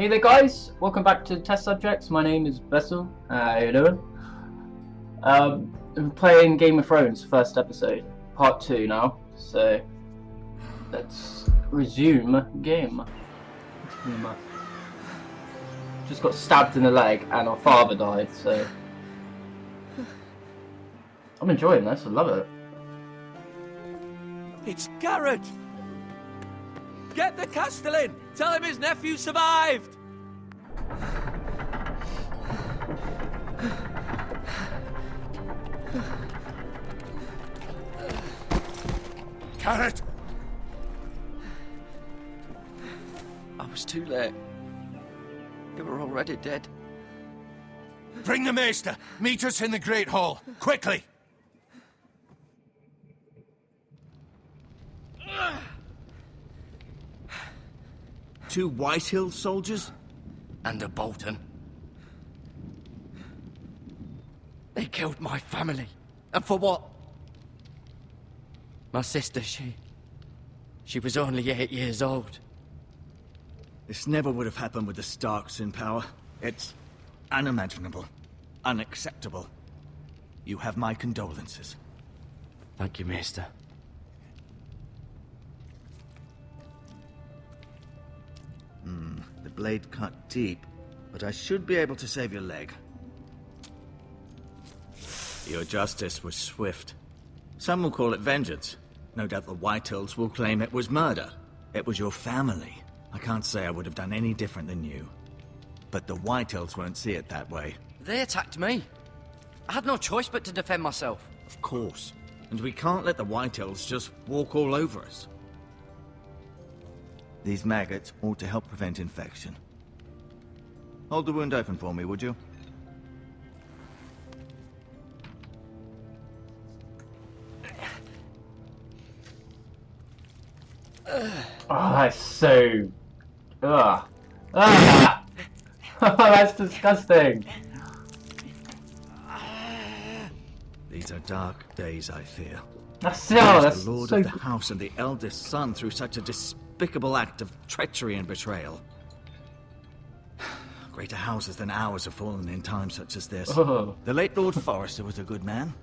Hey there guys, welcome back to Test Subjects. My name is DBessell. How you doing? I'm playing Game of Thrones first episode, part 2 now, so let's resume game. Just got stabbed in the leg and our father died, so I'm enjoying this, I love it. It's Garrett! Get the Castellan! Tell him his nephew survived! Garrett! I was too late. They were already dead. Bring the maester! Meet us in the Great Hall! Quickly! Two Whitehill soldiers? And a Bolton. They killed my family. And for what? My sister, she was only 8 years old. This never would have happened with the Starks in power. It's unimaginable. Unacceptable. You have my condolences. Thank you, Maester. The blade cut deep, but I should be able to save your leg. Your justice was swift. Some will call it vengeance. No doubt the Whitehills will claim it was murder. It was your family. I can't say I would have done any different than you. But the Whitehills won't see it that way. They attacked me. I had no choice but to defend myself. Of course. And we can't let the Whitehills just walk all over us. These maggots ought to help prevent infection. Hold the wound open for me, would you? Oh, that's so... Ugh. Ah! That's disgusting. These are dark days, I fear. That's The lord so... of the house and the eldest son through such a despicable act of treachery and betrayal. Greater houses than ours have fallen in times such as this. Oh. The late Lord Forrester was a good man.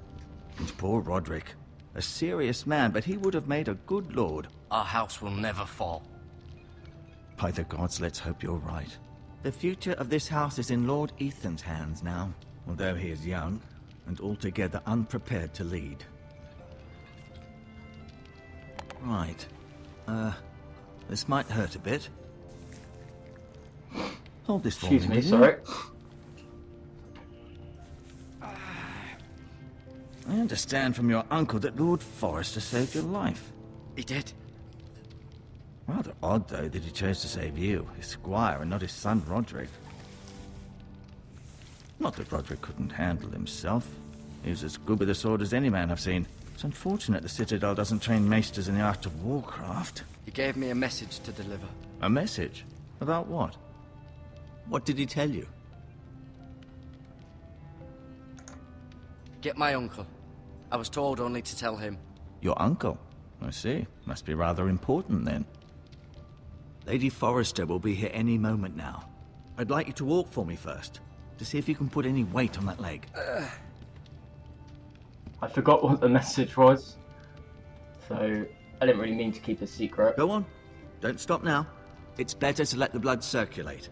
And poor Roderick. A serious man, but he would have made a good lord. Our house will never fall. By the gods, let's hope you're right. The future of this house is in Lord Ethan's hands now, although he is young and altogether unprepared to lead. Right. This might hurt a bit. Hold this for Excuse me, me, will you? sorry. I understand from your uncle that Lord Forrester saved your life. He did. Rather odd, though, that he chose to save you, his squire, and not his son Roderick. Not that Roderick couldn't handle himself. He was as good with a sword as any man I've seen. It's unfortunate the Citadel doesn't train maesters in the art of warcraft. He gave me a message to deliver. A message? About what? What did he tell you? Get my uncle. I was told only to tell him. Your uncle? I see. Must be rather important, then. Lady Forrester will be here any moment now. I'd like you to walk for me first, to see if you can put any weight on that leg. I forgot what the message was, so I didn't really mean to keep a secret. Go on. Don't stop now. It's better to let the blood circulate.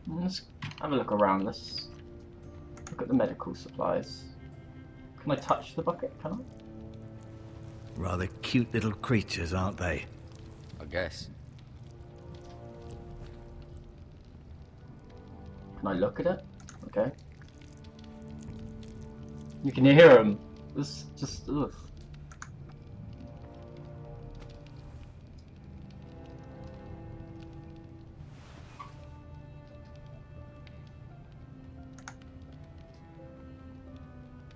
Let's have a look around. Let's look at the medical supplies. Can I touch the bucket? Can I? Rather cute little creatures, aren't they? I guess. Can I look at it? Okay. You can hear them. This just... Ugh.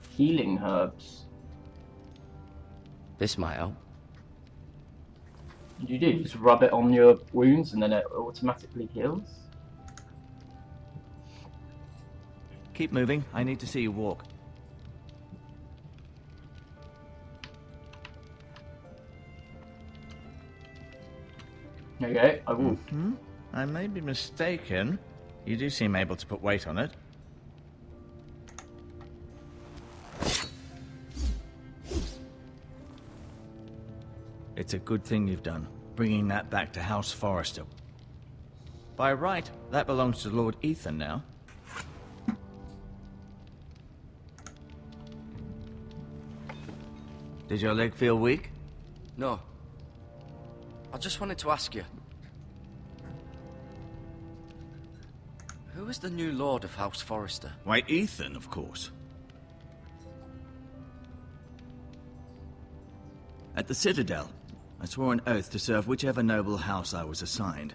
Healing herbs. This might help. What do? You just rub it on your wounds and then it automatically heals? Keep moving. I need to see you walk. Okay, I will. I may be mistaken. You do seem able to put weight on it. It's a good thing you've done, bringing that back to House Forrester. By right, that belongs to Lord Ethan now. Did your leg feel weak? No. I just wanted to ask you. Who is the new Lord of House Forrester? Why, Ethan, of course. At the Citadel, I swore an oath to serve whichever noble house I was assigned.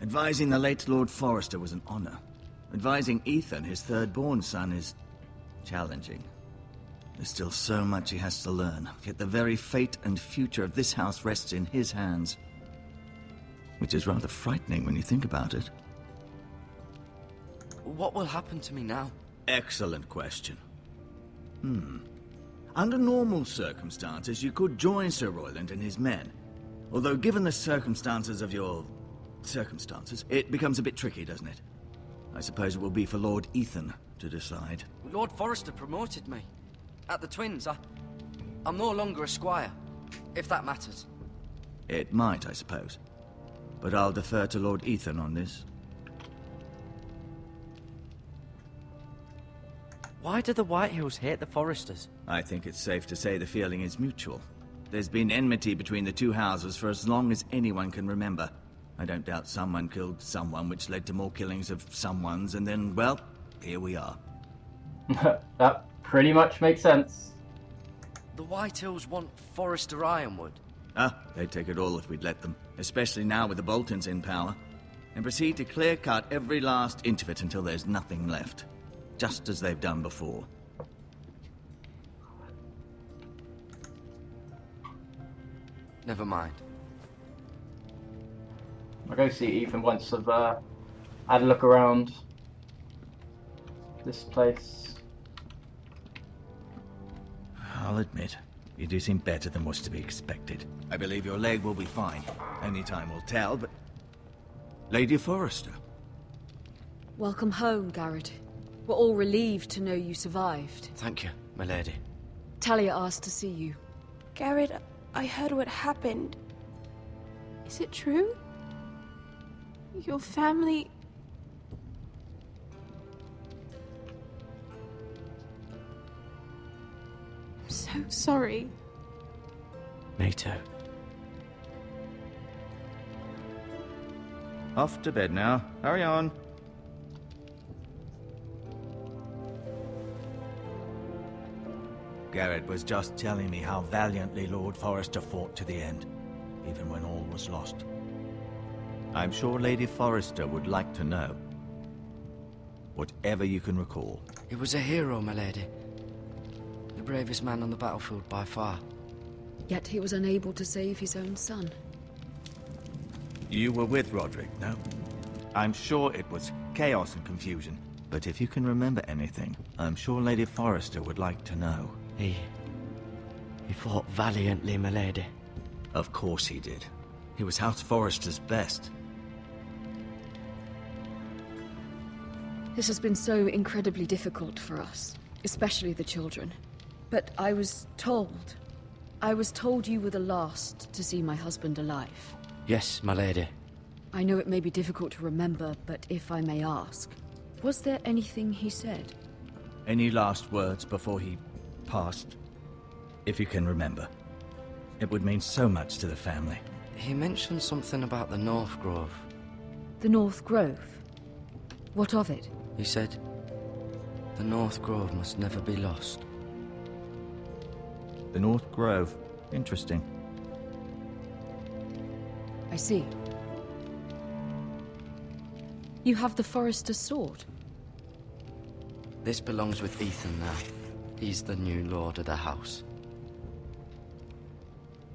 Advising the late Lord Forrester was an honor. Advising Ethan, his third-born son, is challenging. There's still so much he has to learn, yet the very fate and future of this house rests in his hands. Which is rather frightening when you think about it. What will happen to me now? Excellent question. Under normal circumstances, you could join Sir Royland and his men. Although given the circumstances of your... circumstances, it becomes a bit tricky, doesn't it? I suppose it will be for Lord Ethan to decide. Lord Forrester promoted me. At the Twins, I'm no longer a squire, if that matters. It might, I suppose. But I'll defer to Lord Ethan on this. Why do the Whitehills hate the Forresters? I think it's safe to say the feeling is mutual. There's been enmity between the two houses for as long as anyone can remember. I don't doubt someone killed someone, which led to more killings of someones, and then, well, here we are. That pretty much makes sense. The Whitehills want Forrester Ironwood. They'd take it all if we'd let them, especially now with the Boltons in power, and proceed to clear-cut every last inch of it until there's nothing left, just as they've done before. Never mind. I'll go see Ethan once I've had a look around this place. I'll admit, you do seem better than was to be expected. I believe your leg will be fine. Only time will tell, but... Lady Forrester. Welcome home, Garrett. We're all relieved to know you survived. Thank you, my lady. Talia asked to see you. Garrett, I heard what happened. Is it true? Your family... I'm so sorry. Me too. Off to bed now. Hurry on. Garrett was just telling me how valiantly Lord Forrester fought to the end, even when all was lost. I'm sure Lady Forrester would like to know. Whatever you can recall. He was a hero, my lady. The bravest man on the battlefield by far. Yet he was unable to save his own son. You were with Roderick, no? I'm sure it was chaos and confusion. But if you can remember anything, I'm sure Lady Forrester would like to know. He fought valiantly, my lady. Of course he did. He was House Forrester's best. This has been so incredibly difficult for us, especially the children. But I was told you were the last to see my husband alive. Yes, my lady. I know it may be difficult to remember, but if I may ask, was there anything he said? Any last words before he passed? If you can remember. It would mean so much to the family. He mentioned something about the North Grove. The North Grove? What of it? He said, the North Grove must never be lost. The North Grove. Interesting. I see. You have the Forrester's sword. This belongs with Ethan now. He's the new lord of the house.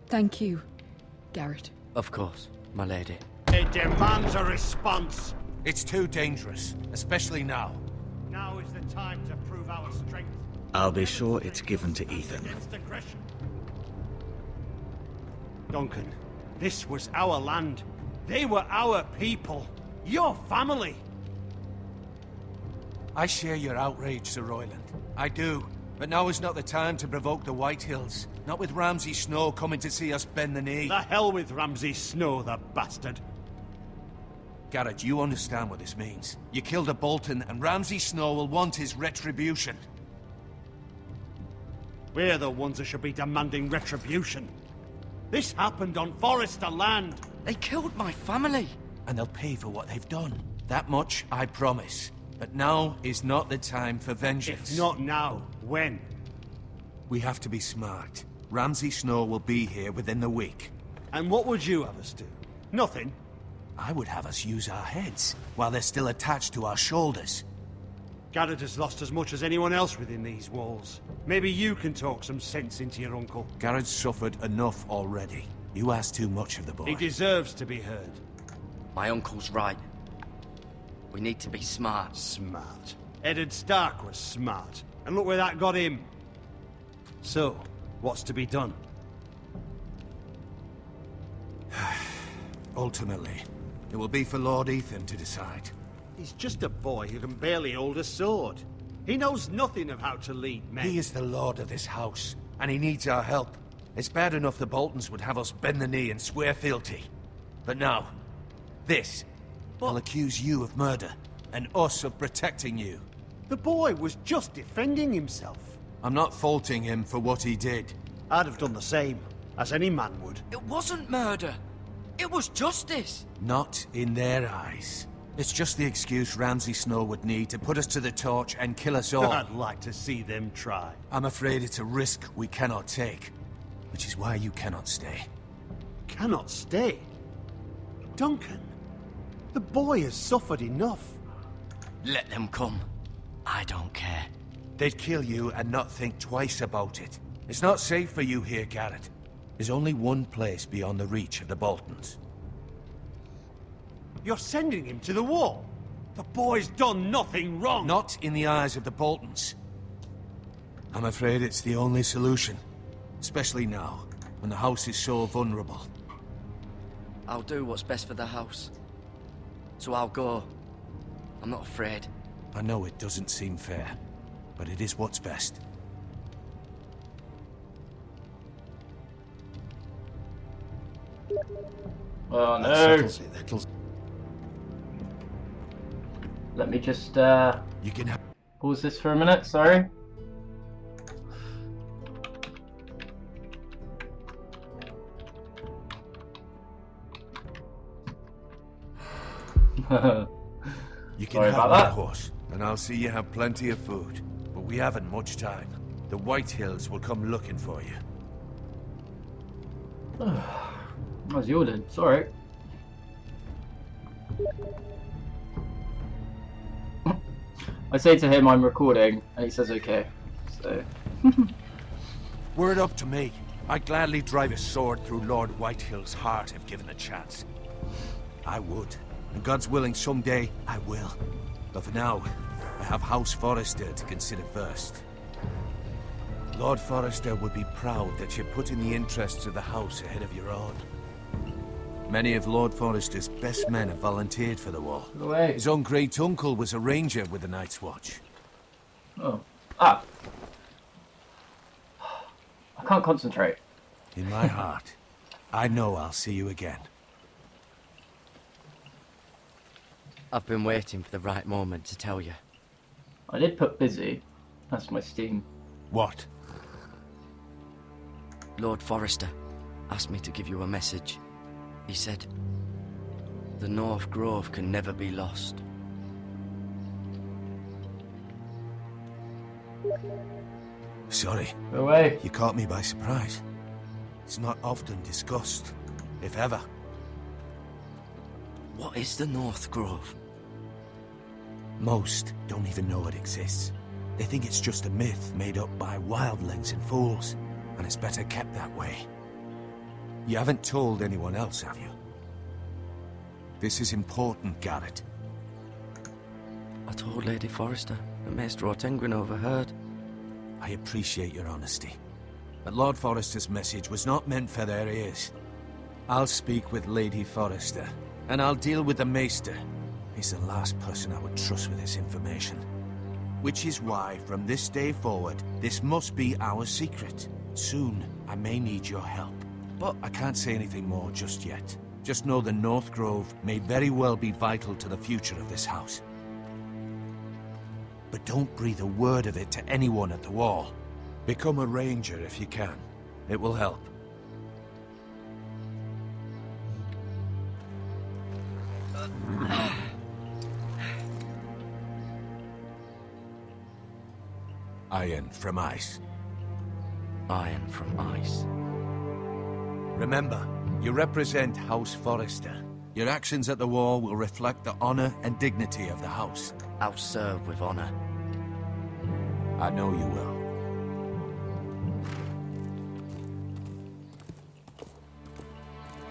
Thank you, Garrett. Of course, my lady. It demands a response. It's too dangerous, especially now. Now is the time to prove our strength. I'll be sure it's given to Ethan. Against aggression. Duncan, this was our land. They were our people. Your family! I share your outrage, Sir Royland. I do. But now is not the time to provoke the Whitehills. Not with Ramsay Snow coming to see us bend the knee. The hell with Ramsay Snow, the bastard! Garrett, you understand what this means. You killed a Bolton, and Ramsay Snow will want his retribution. We're the ones that should be demanding retribution. This happened on Forrester land. They killed my family. And they'll pay for what they've done. That much, I promise. But now is not the time for vengeance. If not now, when? We have to be smart. Ramsay Snow will be here within the week. And what would you have us do? Nothing. I would have us use our heads, while they're still attached to our shoulders. Garrett has lost as much as anyone else within these walls. Maybe you can talk some sense into your uncle. Garrett's suffered enough already. You ask too much of the boy. He deserves to be heard. My uncle's right. We need to be smart. Smart. Eddard Stark was smart. And look where that got him. So, what's to be done? Ultimately, it will be for Lord Ethan to decide. He's just a boy who can barely hold a sword. He knows nothing of how to lead men. He is the lord of this house, and he needs our help. It's bad enough the Boltons would have us bend the knee and swear fealty. But now, this will accuse you of murder, and us of protecting you. The boy was just defending himself. I'm not faulting him for what he did. I'd have done the same, as any man would. It wasn't murder. It was justice. Not in their eyes. It's just the excuse Ramsay Snow would need to put us to the torch and kill us all. I'd like to see them try. I'm afraid it's a risk we cannot take, which is why you cannot stay. Cannot stay? Duncan, the boy has suffered enough. Let them come. I don't care. They'd kill you and not think twice about it. It's not safe for you here, Garrett. There's only one place beyond the reach of the Boltons. You're sending him to the wall. The boy's done nothing wrong. Not in the eyes of the Boltons. I'm afraid it's the only solution. Especially now, when the house is so vulnerable. I'll do what's best for the house. So I'll go. I'm not afraid. I know it doesn't seem fair, but it is what's best. Oh no! Let me just You can have pause this for a minute, sorry. You can Sorry have about my that. horse, and I'll see you have plenty of food. But we haven't much time. The Whitehills will come looking for you. As you ordered, sorry. I say to him I'm recording, and he says okay. So. Were it up to me, I'd gladly drive a sword through Lord Whitehill's heart if given the chance. I would. And God's willing, someday I will. But for now, I have House Forrester to consider first. Lord Forrester would be proud that you're putting the interests of the house ahead of your own. Many of Lord Forrester's best men have volunteered for the war. Go away. His own great-uncle was a ranger with the Night's Watch. Oh. Ah. I can't concentrate. In my heart, I know I'll see you again. I've been waiting for the right moment to tell you. I did put busy. That's my Steam. What? Lord Forrester asked me to give you a message. He said, the North Grove can never be lost. Sorry. Go away. You caught me by surprise. It's not often discussed, if ever. What is the North Grove? Most don't even know it exists. They think it's just a myth made up by wildlings and fools, and it's better kept that way. You haven't told anyone else, have you? This is important, Garrett. I told Lady Forrester, but Maester Ortengryn overheard. I appreciate your honesty. But Lord Forrester's message was not meant for their ears. I'll speak with Lady Forrester, and I'll deal with the Maester. He's the last person I would trust with this information. Which is why, from this day forward, this must be our secret. Soon, I may need your help. But I can't say anything more just yet. Just know the North Grove may very well be vital to the future of this house. But don't breathe a word of it to anyone at the wall. Become a ranger if you can. It will help. Iron from ice. Iron from ice. Remember, you represent House Forrester. Your actions at the wall will reflect the honor and dignity of the house. I'll serve with honor. I know you will.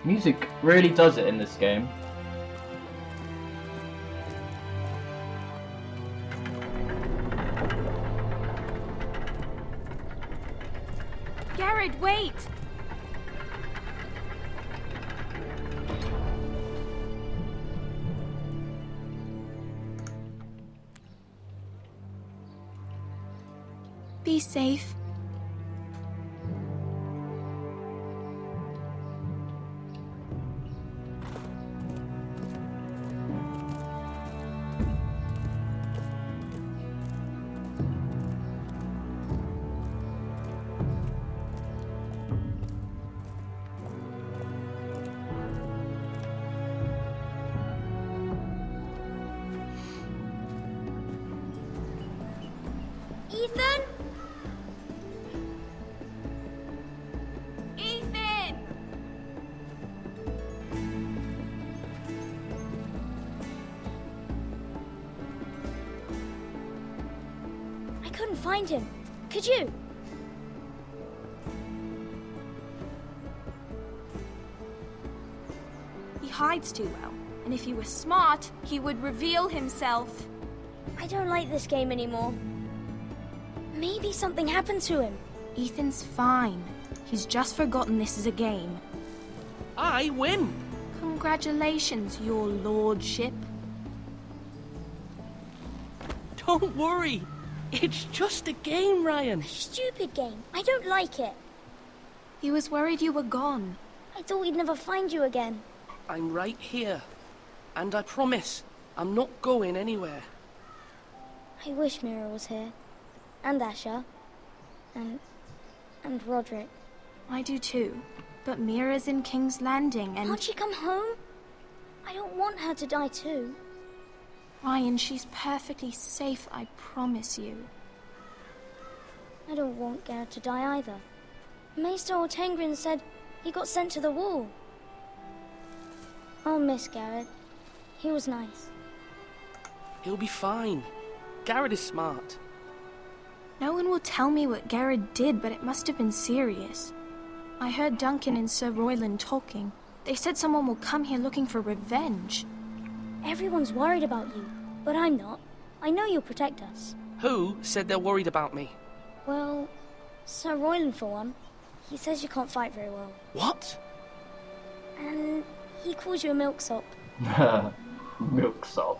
Music really does it in this game. Garrett, wait! Be safe. Ethan? Ethan! I couldn't find him. Could you? He hides too well, and if he were smart, he would reveal himself. I don't like this game anymore. Maybe something happened to him. Ethan's fine. He's just forgotten this is a game. I win! Congratulations, your lordship. Don't worry. It's just a game, Ryan. Stupid game. I don't like it. He was worried you were gone. I thought we'd never find you again. I'm right here. And I promise, I'm not going anywhere. I wish Mira was here. And Asher. And Roderick. I do too. But Mira's in King's Landing and... Can't she come home? I don't want her to die too. Ryan, she's perfectly safe, I promise you. I don't want Garrett to die either. Maester Ortengrin said he got sent to the wall. I'll miss Garrett. He was nice. He'll be fine. Garrett is smart. No one will tell me what Garrett did, but it must have been serious. I heard Duncan and Sir Royland talking. They said someone will come here looking for revenge. Everyone's worried about you, but I'm not. I know you'll protect us. Who said they're worried about me? Well, Sir Royland for one. He says you can't fight very well. What? And he calls you a milksop. Milksop.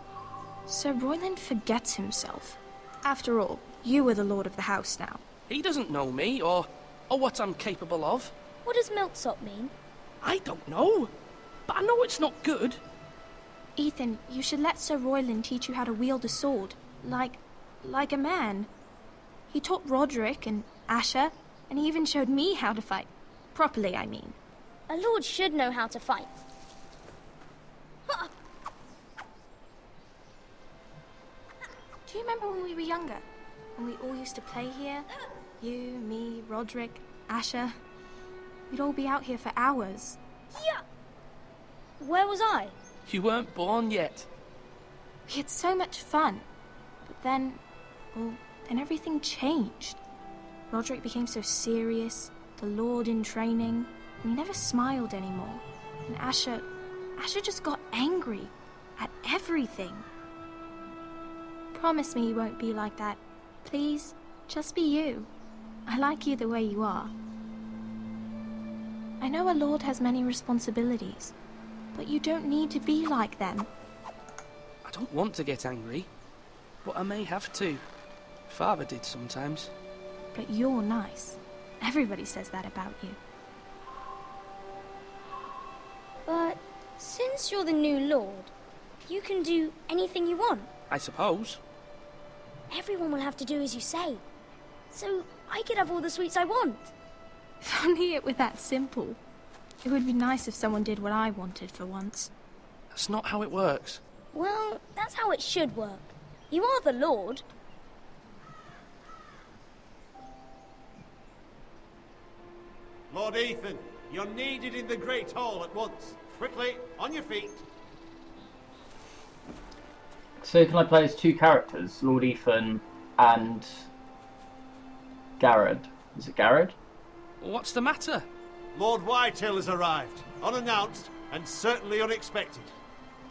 Sir Royland forgets himself. After all, you are the lord of the house now. He doesn't know me, or what I'm capable of. What does milksop mean? I don't know, but I know it's not good. Ethan, you should let Sir Royland teach you how to wield a sword. Like a man. He taught Roderick and Asher, and he even showed me how to fight. Properly, I mean. A lord should know how to fight. Do you remember when we were younger? When we all used to play here? You, me, Roderick, Asher. We'd all be out here for hours. Yeah. Where was I? You weren't born yet. We had so much fun. But then, then everything changed. Roderick became so serious, the Lord in training, and he never smiled anymore. And Asher just got angry at everything. Promise me you won't be like that. Please, just be you. I like you the way you are. I know a lord has many responsibilities, but you don't need to be like them. I don't want to get angry, but I may have to. Father did sometimes. But you're nice. Everybody says that about you. But since you're the new lord, you can do anything you want. I suppose. Everyone will have to do as you say. So I could have all the sweets I want. If only it were that simple. It would be nice if someone did what I wanted for once. That's not how it works. Well, that's how it should work. You are the lord. Lord Ethan, you're needed in the Great Hall at once. Quickly, on your feet. So can I play as 2 characters, Lord Ethan and Garrod? Is it Garrod? What's the matter? Lord Whitehill has arrived, unannounced and certainly unexpected.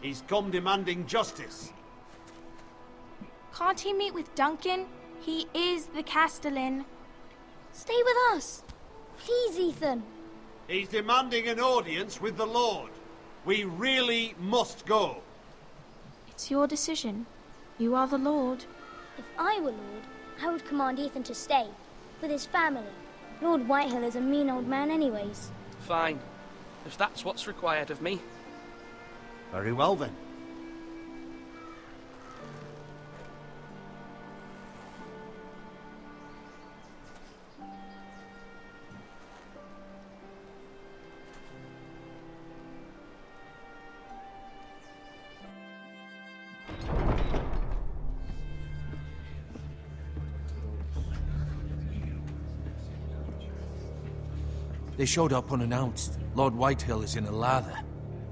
He's come demanding justice. Can't he meet with Duncan? He is the Castellan. Stay with us. Please, Ethan. He's demanding an audience with the Lord. We really must go. It's your decision. You are the Lord. If I were lord, I would command Ethan to stay, with his family. Lord Whitehill is a mean old man anyways. Fine. If that's what's required of me. Very well then. They showed up unannounced. Lord Whitehill is in a lather.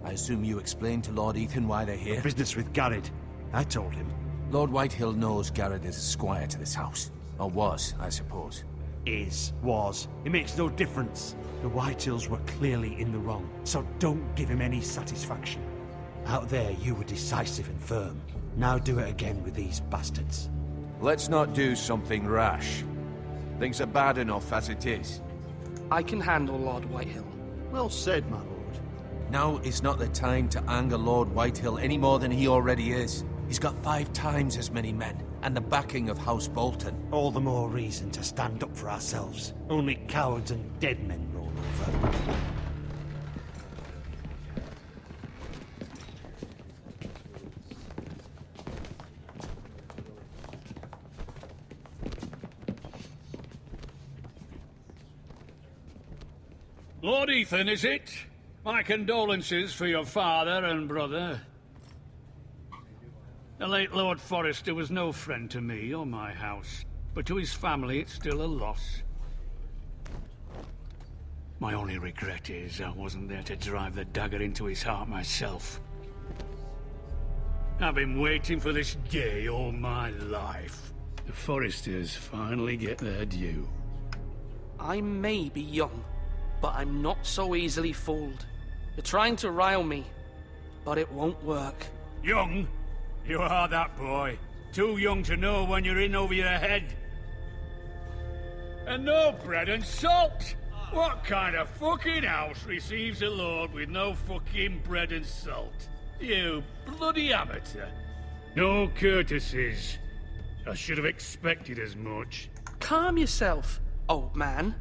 I assume you explained to Lord Ethan why they're here? Business with Garrod. I told him. Lord Whitehill knows Garrod is a squire to this house. Or was, I suppose. Was. It makes no difference. The Whitehills were clearly in the wrong, so don't give him any satisfaction. Out there, you were decisive and firm. Now do it again with these bastards. Let's not do something rash. Things are bad enough as it is. I can handle Lord Whitehill. Well said, my lord. Now is not the time to anger Lord Whitehill any more than he already is. He's got 5 times as many men, and the backing of House Bolton. All the more reason to stand up for ourselves. Only cowards and dead men roll over. Lord Ethan, is it? My condolences for your father and brother. The late Lord Forrester was no friend to me or my house, but to his family it's still a loss. My only regret is I wasn't there to drive the dagger into his heart myself. I've been waiting for this day all my life. The Forresters finally get their due. I may be young, but I'm not so easily fooled. You're trying to rile me, but it won't work. Young? You are that boy. Too young to know when you're in over your head. And no bread and salt! What kind of fucking house receives a lord with no fucking bread and salt? You bloody amateur. No courtesies. I should have expected as much. Calm yourself, old man.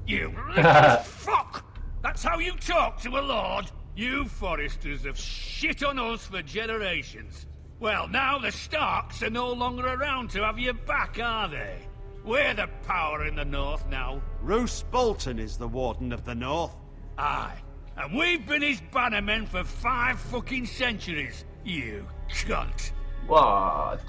You little fuck! That's how you talk to a lord? You Forresters have shit on us for generations. Well, now the Starks are no longer around to have your back, are they? We're the power in the north now. Roose Bolton is the Warden of the North. Aye. And we've been his bannermen for 5 fucking centuries, you cunt. What?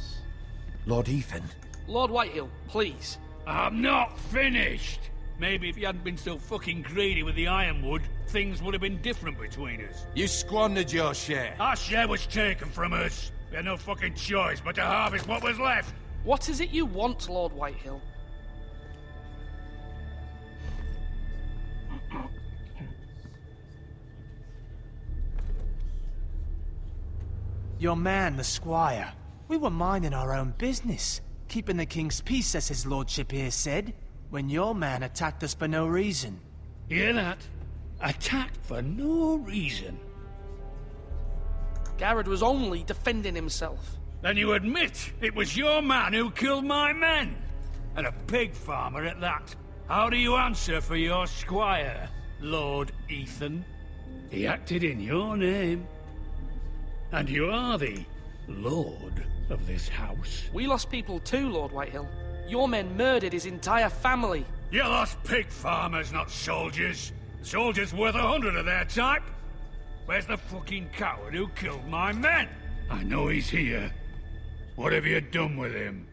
Lord Ethan. Lord Whitehill, please. I'm not finished. Maybe if you hadn't been so fucking greedy with the ironwood, things would have been different between us. You squandered your share. Our share was taken from us. We had no fucking choice but to harvest what was left. What is it you want, Lord Whitehill? Your man, the squire. We were minding our own business, keeping the king's peace, as his lordship here said, when your man attacked us for no reason. Hear that? Attacked for no reason. Garrett was only defending himself. Then you admit it was your man who killed my men? And a pig farmer at that. How do you answer for your squire, Lord Ethan? He acted in your name. And you are the lord of this house. We lost people too, Lord Whitehill. Your men murdered his entire family. You lost pig farmers, not soldiers. Soldiers worth 100 of their type. Where's the fucking coward who killed my men? I know he's here. What have you done with him?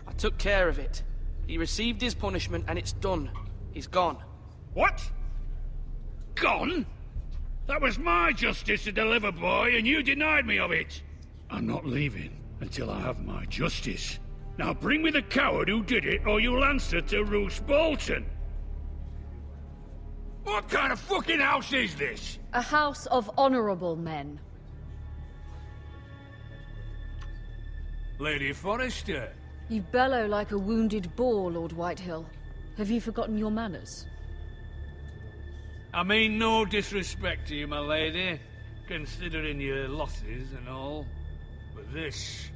I took care of it. He received his punishment and it's done. He's gone. What? Gone? That was my justice to deliver, boy, and you denied me of it. I'm not leaving until I have my justice. Now bring me the coward who did it, or you'll answer to Roose Bolton. What kind of fucking house is this? A house of honorable men. Lady Forrester. You bellow like a wounded boar, Lord Whitehill. Have you forgotten your manners? I mean no disrespect to you, my lady, considering your losses and all. But this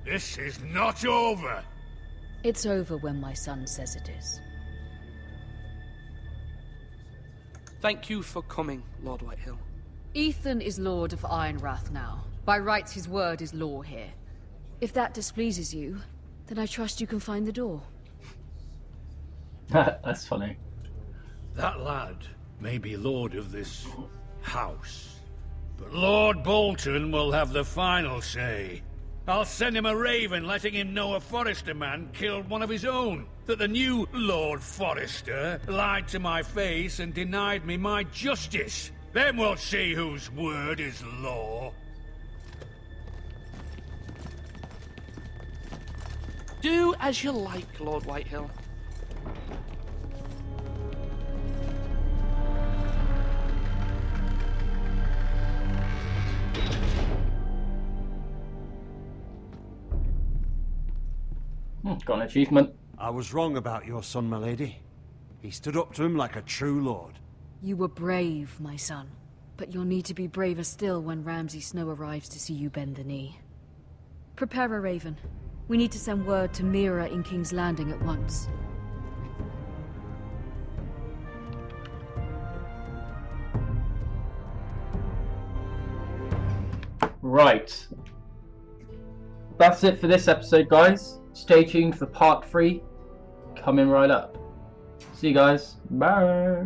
is not over. It's over when my son says it is. Thank you for coming, Lord Whitehill. Ethan is Lord of Ironrath now. By rights, his word is law here. If that displeases you, then I trust you can find the door. That's funny. That lad may be lord of this house, but Lord Bolton will have the final say. I'll send him a raven letting him know a Forrester man killed one of his own. That the new Lord Forrester lied to my face and denied me my justice. Then we'll see whose word is law. Do as you like, Lord Whitehill. Got an achievement. I was wrong about your son, my lady. He stood up to him like a true lord. You were brave, my son. But you'll need to be braver still when Ramsay Snow arrives to see you bend the knee. Prepare a raven. We need to send word to Mira in King's Landing at once. Right. That's it for this episode, guys. Stay tuned for part 3 coming right up. See you guys. Bye.